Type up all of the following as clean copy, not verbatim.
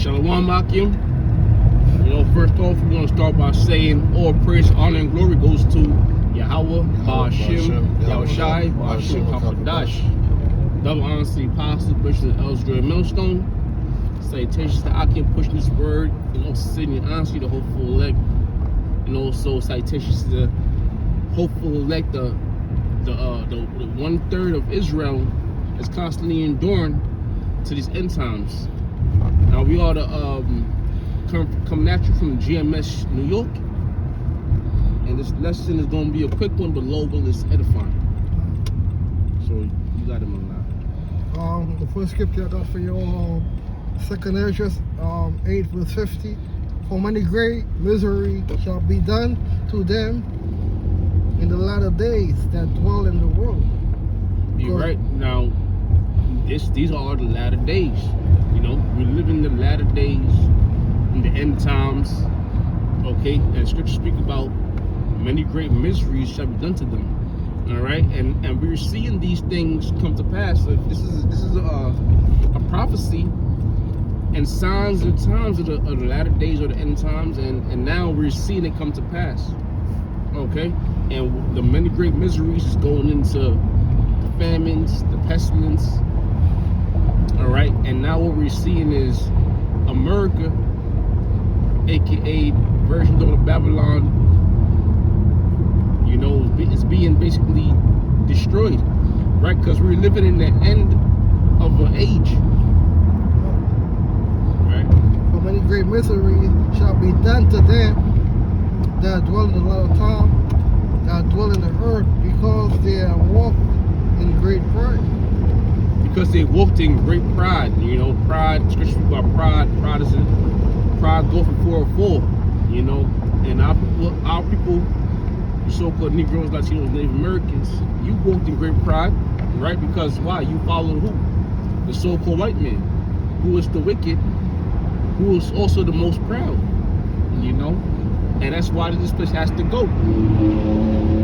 Shalom Akim. First off, we want to start by saying all praise, honor, and glory goes to Yahweh, Ba'ashem, Yahushai, Ba'ashem, Kapadash. Double honors to the apostles, bishops, and elders, Great Millstone. Salutations to Akim pushing this word, sitting in honesty, the hopeful elect, and also salutations to the hopeful elect, the 1/3 of Israel is constantly enduring to these end times. Now we are coming at you from GMS New York, and this lesson is going to be a quick one, but low will is edifying. So you got him on that. The first scripture I got for you, 2nd Ezra 8 verse 50. For many great misery shall be done to them in the latter days that dwell in the world. You're right. Now, these are the latter days. We live in the latter days, in the end times. Okay, and Scripture speak about many great miseries shall be done to them. All right, and we're seeing these things come to pass. So this is a prophecy and signs and times of the latter days or the end times, and now we're seeing it come to pass. Okay, and the many great miseries is going into the famines, the pestilence. All right, and now what we're seeing is America, aka version of Babylon, it's being basically destroyed, right? Because we're living in the end of an age, right? For many great misery shall be done to them that dwell in the land of time, that dwell in the earth, because they have walked in great pride. Because they walked in great pride. Pride, Scripture about pride. Pride go from 4 or 4. And our people, the so-called Negroes, Latinos, Native Americans, you walked in great pride, right? Because why? You follow who? The so-called white man, who is the wicked, who is also the most proud. And that's why this place has to go.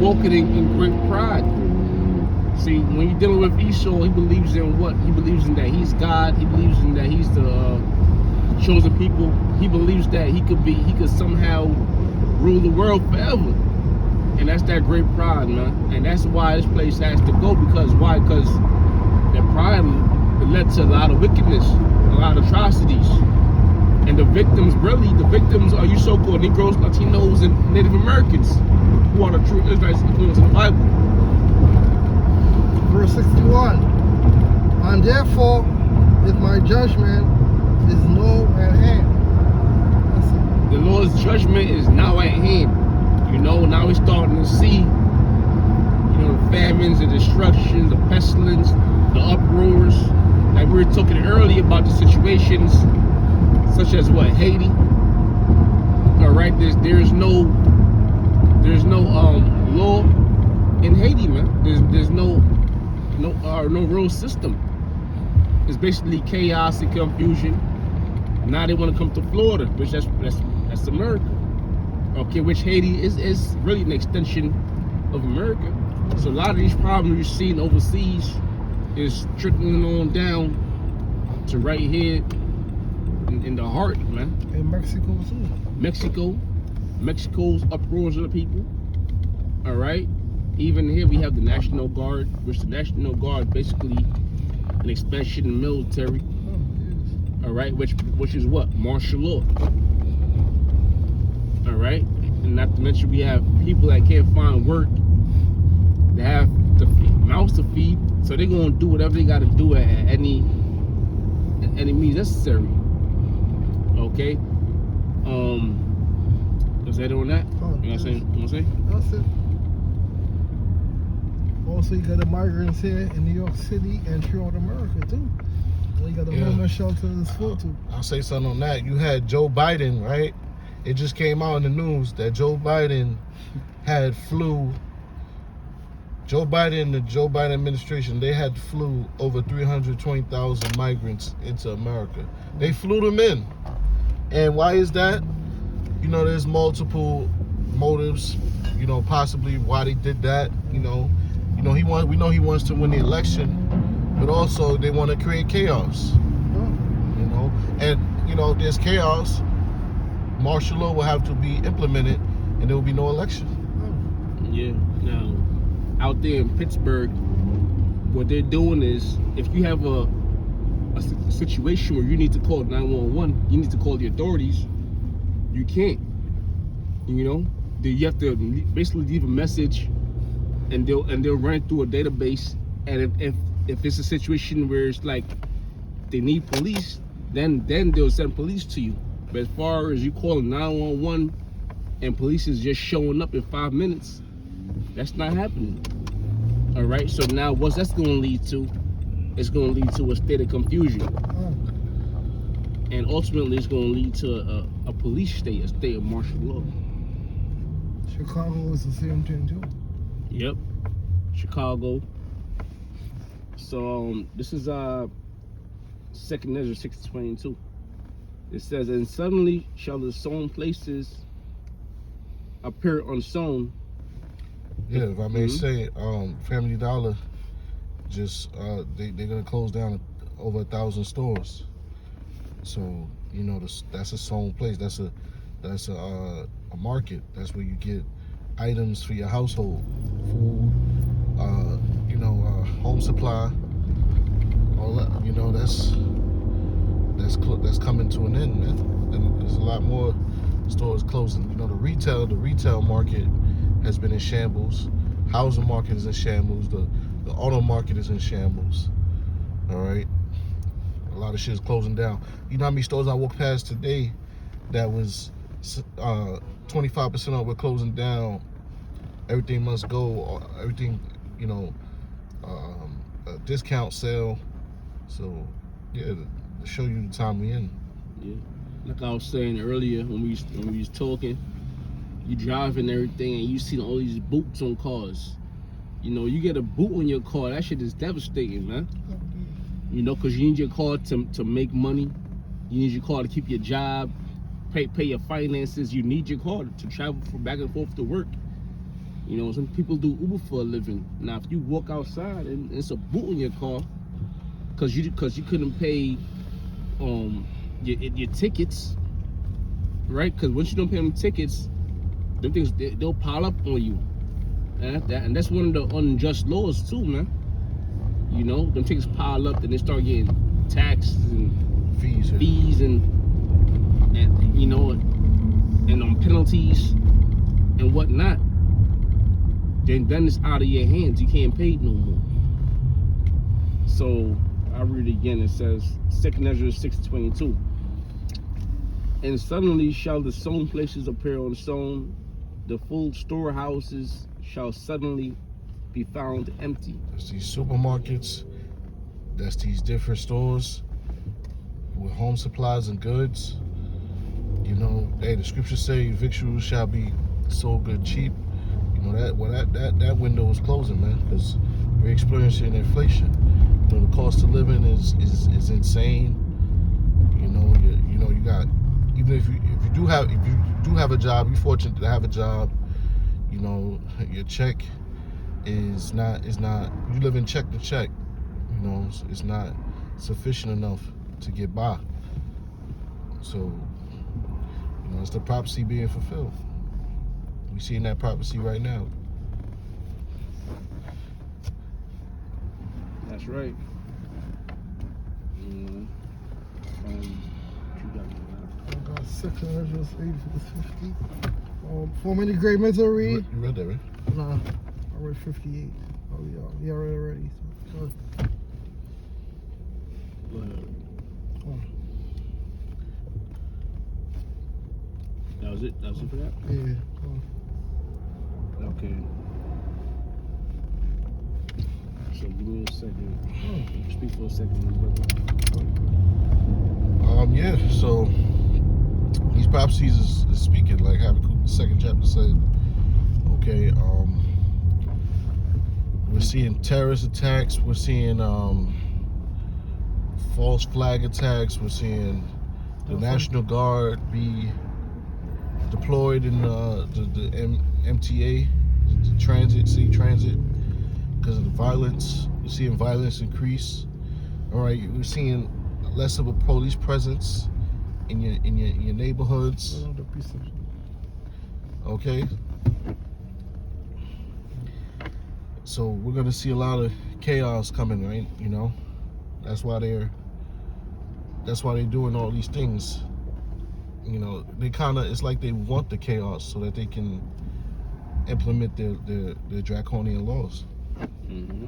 Walking in great pride. See, when you're dealing with Esau, he believes in what? He believes in that he's God. He believes in that he's the chosen people. He believes that he could somehow rule the world forever. And that's that great pride, man. And that's why this place has to go. Because why? Because that pride led to a lot of wickedness, a lot of atrocities. And the victims are you so-called Negroes, Latinos, and Native Americans, who are the true Israelites according to the Bible. Verse 61. And therefore, if my judgment is now at hand. The Lord's judgment is now at hand. Now we're starting to see, the famines, the destructions, the pestilence, the uproars. Like we were talking earlier about the situations, such as what, Haiti. All right, there's no law in Haiti, man. There's no real system. It's basically chaos and confusion. Now they want to come to Florida, which that's America. Okay, which Haiti is really an extension of America. So a lot of these problems you're seeing overseas is trickling on down to right here in the heart, man. In Mexico too. Mexico's uproars of the people. All right. Even here we have the National Guard, which the National Guard basically an expansion in the military. All right, which is what? Martial law. All right, and not to mention we have people that can't find work, they have mouths to feed, so they're gonna do whatever they gotta do at any means necessary. Okay. Was that on that? You wanna say? That's it. Also, you got the migrants here in New York City and throughout America too. You got the homeless shelters full too. I'll say something on that. You had Joe Biden, right? It just came out in the news that Joe Biden had flew. Joe Biden, the Joe Biden administration, they had flew over 320,000 migrants into America. They flew them in. And why is that? There's multiple motives, possibly why they did that. We know he wants to win the election, but also they want to create chaos. And there's chaos, martial law will have to be implemented, and there will be no election. Yeah. Now, out there in Pittsburgh, what they're doing is, if you have a situation where you need to call 911, you need to call the authorities, you can't. You have to basically leave a message, and they'll run it through a database. And if it's a situation where it's like they need police, then they'll send police to you. But as far as you calling 911 and police is just showing up in 5 minutes, that's not happening. All right. So now, what's that's going to lead to? It's going to lead to a state of confusion, and ultimately, it's going to lead to a police state, a state of martial law. Chicago is the same thing too. Yep, Chicago. So this is 2nd Ezra 6:22. It says, "And suddenly shall the sown places appear unsown." Yeah, if I may say, Family Dollar just they're gonna close down over 1,000 stores. So that's a sown place. That's a market. That's where you get items for your household, food, home supply, all that. That's coming to an end, man. And there's a lot more stores closing. The retail market has been in shambles. Housing market is in shambles. The auto market is in shambles. All right, a lot of shit is closing down. You know how many stores I walked past today that was 25% off? We're closing down. Everything must go. Everything, a discount sale. So yeah, to show you the time we in. Yeah, like I was saying earlier when we was talking, you driving everything and you see all these boots on cars. You get a boot on your car, that shit is devastating, man. Because you need your car to make money. You need your car to keep your job, pay your finances. You need your car to travel from back and forth to work. Some people do Uber for a living. Now, if you walk outside and it's a boot on your car, because you couldn't pay your tickets, right? Because once you don't pay them tickets, them things they'll pile up on you. And that's one of the unjust laws too, man. Them tickets pile up, then they start getting taxes and fees and penalties and whatnot. Then it's out of your hands. You can't pay no more. So I read it again. It says 2nd Ezra 6:22. "And suddenly shall the sown places appear unsown, the full storehouses shall suddenly be found empty." That's these supermarkets. That's these different stores with home supplies and goods. Hey, the scriptures say victuals shall be sold good cheap. That window is closing, man, because we're experiencing inflation. The cost of living is insane. You got, even if you do have a job, you're fortunate to have a job. Your check is not you live in check to check. It's not sufficient enough to get by. So it's the prophecy being fulfilled. We're seeing that prophecy right now. That's right. I got 650. For many great misery. You read that, right? Nah, I read 58. Oh yeah, I read already. So. That was it for that? Yeah. Okay. So give me a second. Speak for a second, brother. Yeah, so these prophecies is speaking, like Habakkuk 2nd chapter said. Okay, we're seeing terrorist attacks, we're seeing false flag attacks, we're seeing the National Guard be deployed in the MTA, the city transit, because of the violence. We're seeing violence increase. All right, we're seeing less of a police presence your neighborhoods. Another piece of Okay. So we're gonna see a lot of chaos coming, right? You know, that's why they're doing all these things. You know, they kind of, it's like they want the chaos so that they can implement their draconian laws. Mm-hmm.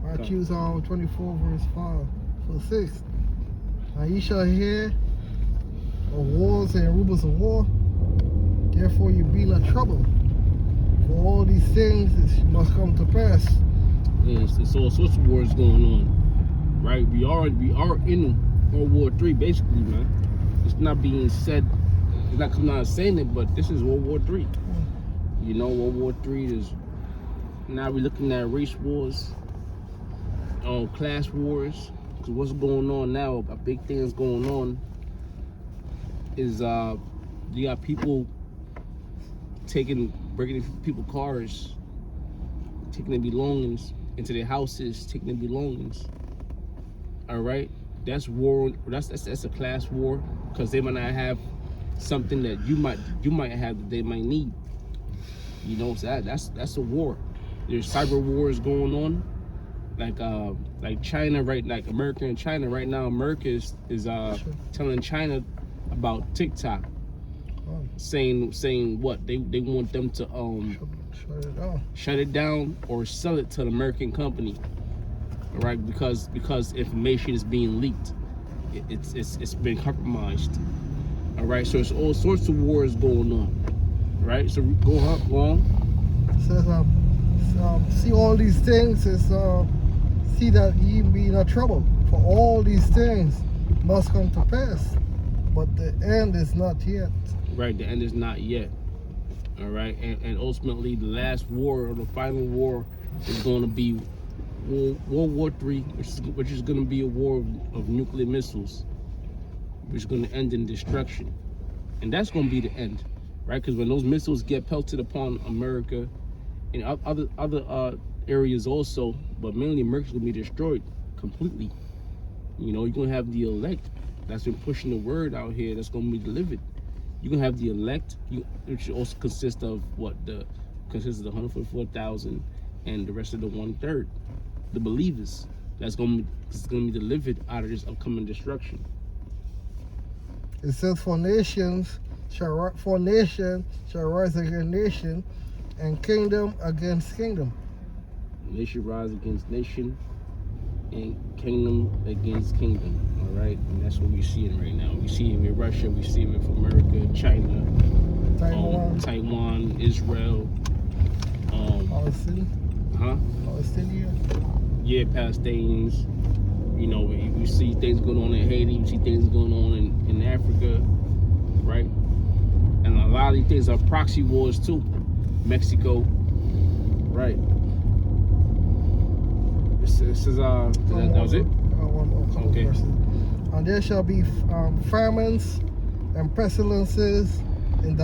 Matthew 24 verse 5 for 6. And ye shall hear of wars and rumors of war. Therefore you be not troubled. For all these things must come to pass. Yes, it's all sorts of wars going on, right? We are in World War III, basically, man. It's not being said. It's not coming out and saying it, but this is World War III. You know, World War III is now we're looking at race wars, class wars. Because what's going on now? A big thing that's going on is you got people breaking into people's cars, taking their belongings into their houses, taking their belongings. All right, that's war. That's a class war because they might not have something that you might have that they might need. You know, so that's a war. There's cyber wars going on, like China, right? Like America and China right now. America is telling China about TikTok, saying what they want them to shut it down or sell it to an American company. All right, because information is being leaked, it's been compromised. All right, so it's all sorts of wars going on. Right, so go on. It says see all these things is see that ye be not troubled. For all these things must come to pass, but the end is not yet. Right, the end is not yet. All right, and ultimately the last war or the final war is going to be World War III, which is going to be a war of nuclear missiles, which is going to end in destruction, and that's going to be the end, right? Because when those missiles get pelted upon America and other areas also, but mainly America's going to be destroyed completely. You know, you're going to have the elect that's been pushing the word out here that's going to be delivered. You're going to have the elect, which also consists of the 144,000 and the rest of the 1/3, the believers that's going to be delivered out of this upcoming destruction. It says, for nation shall rise against nation, and kingdom against kingdom. Nation rise against nation, and kingdom against kingdom. All right, and that's what we're seeing right now. We see it with Russia, we see it with America, China, Taiwan, Israel, Palestine. Palestinian. Yeah, Palestinians. You know, we see things going on in Haiti, we see things going on in Africa, right? And a lot of these things are proxy wars too. Mexico, right? This is that was it? One more Okay. verses. And there shall be famines and pestilences and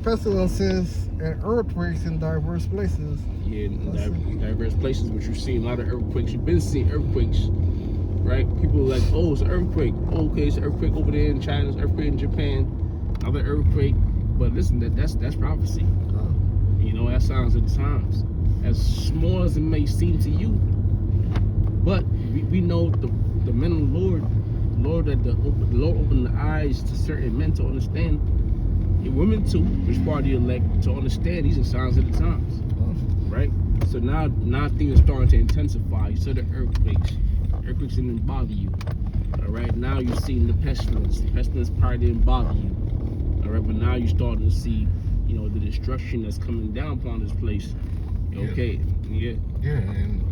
pestilences and earthquakes in diverse places. Yeah, in diverse places, which you see a lot of earthquakes. You've been seeing earthquakes, right? People are like, oh, it's an earthquake. Oh, okay, it's an earthquake over there in China, it's an earthquake in Japan, another earthquake. But listen, that's prophecy. You know, that signs of the times. As small as it may seem to you, but we know the men of the Lord the Lord opened the eyes to certain men to understand, and women too, which part of the elect, to understand these are signs of the times, right? So now things are starting to intensify. You saw the earthquakes didn't bother you, all right? Now you're seeing the pestilence. The pestilence probably didn't bother you, all right? But now you're starting to see, you know, the destruction that's coming down upon this place. Okay, yeah. Yeah, and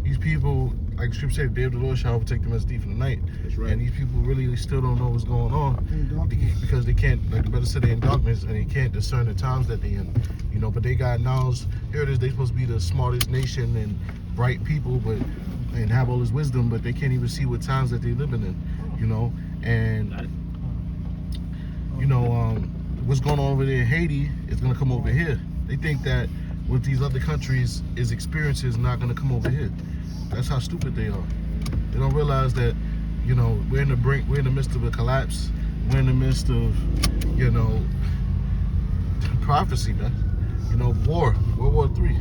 these people, like the scripture said, the day of the Lord shall overtake them as a thief in the night. That's right. And these people really, they still don't know what's going on because they can't, like the brother said, they're in darkness and they can't discern the times that they're in. You know, but they got knowledge. Here it is, they're supposed to be the smartest nation and bright people, and have all this wisdom, but they can't even see what times that they're living in. You know, and you know what's going on over there in Haiti is gonna come over here. They think that what these other countries is experiences not gonna come over here. That's how stupid they are. They don't realize that, you know, we're in the midst of a collapse. We're in the midst of, you know, prophecy, man. You know, World War III.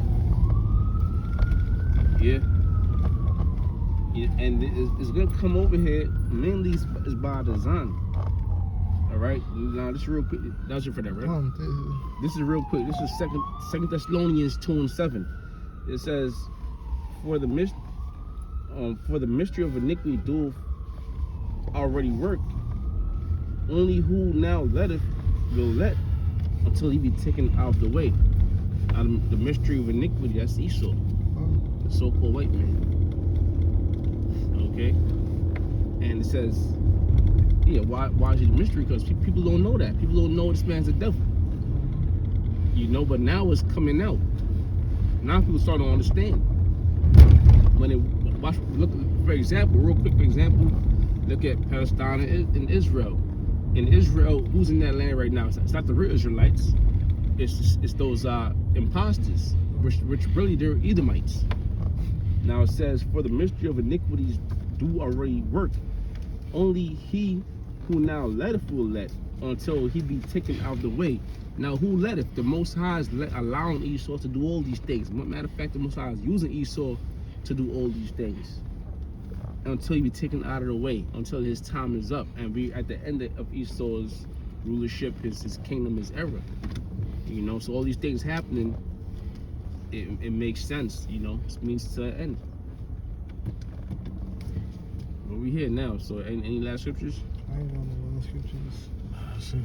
Yeah. Yeah, and it's gonna come over here mainly is by design. All right. Now this is real quick. That's it for that, right? This is real quick. This is Second Thessalonians 2:7. It says, for the mystery of iniquity doeth already work. Only who now letteth will let until he be taken out of the way. Out of the mystery of iniquity, that's Esau, the so-called white man. Okay? And it says, yeah, why is it a mystery? Because people don't know that. People don't know this man's a devil. You know, but now it's coming out. Now people start to understand. When look, for example, real quick, for example, look at Palestine and Israel. In Israel, who's in that land right now? It's not the real Israelites. It's those imposters, which really they're Edomites. Now it says, for the mystery of iniquities do already work. Only he who now letteth will let until he be taken out of the way. Now who letteth? The Most High is allowing Esau to do all these things. Matter of fact, the Most High is using Esau to do all these things until he be taken out of the way, until his time is up, and we at the end of Esau's rulership, his kingdom is era. You know, so all these things happening, it makes sense. You know, it means to end. Well, we here now. So, any last scriptures? I ain't got no last scriptures. That's it.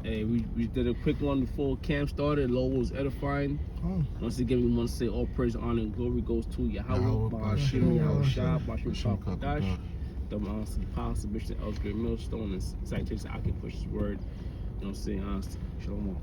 Hey, we did a quick one before camp started. Lord was edifying. Once again, we want to say all praise, honor, and glory goes to Yahweh, Ba'ashim, Yahushua, Ba'ashim, Shakadash, the Master, the Apostle, Bishop Elsgate Millstone, and Citation I can push his word. You know what I'm saying? Honestly. Shalom.